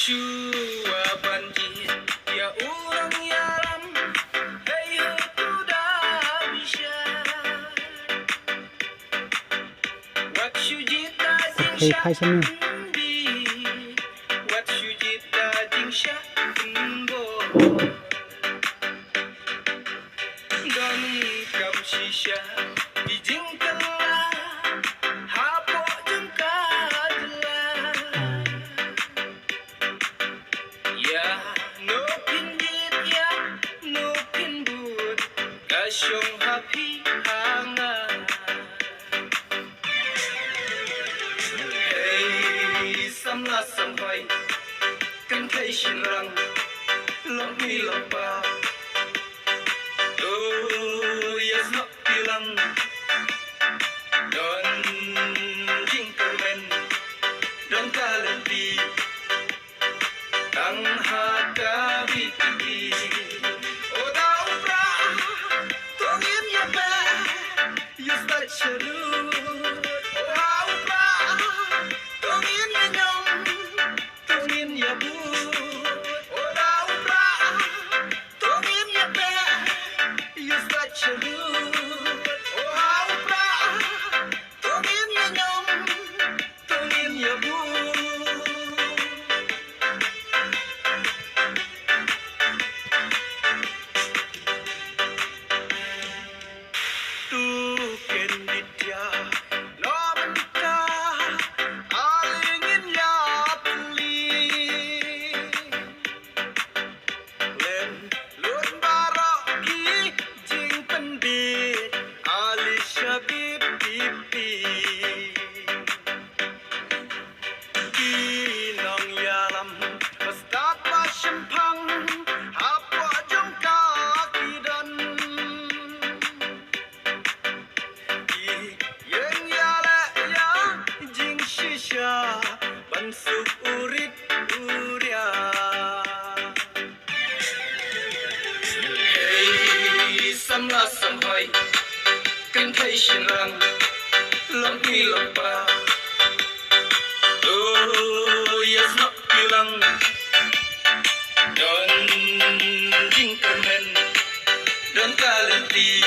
Shua banjir ya orang yaram hey tu dah bisa Wat sujita jing เคย sha พายชะนี่ di Wat sujita jing sha bo Don kam shisha di jing kala hapo jing kadla Ya no pin dit ya no pin bud Kasyong happy hanga Hey samla sampai Kan kai shirang Long mi long pa Oh yes not bilang Don jing kermen Don kalenti Tang haka bipiti O dao pra Tongin ya ba You start shalud O hao pra Tongin ya nyong Tongin ya bu O dao pra Tongin ya ba You start shalud O hao pra Tongin ya nyong Tongin ya bu Tu kenditya Nobenta Alingin ya puli Len lun baraki Jing pendit Alisha bipipi Kinong yalam Pastat pasempang Hapwa jong kakidan Yang yala ya jing shisha Bansuk urit uria Hey samla sampai Kan thai shin rang Long mi long pa Oh yes not bilang Don jing kermen Don kalenti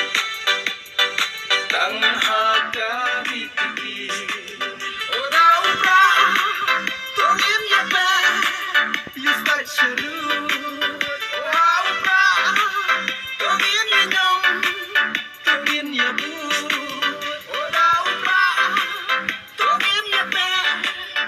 Tang ha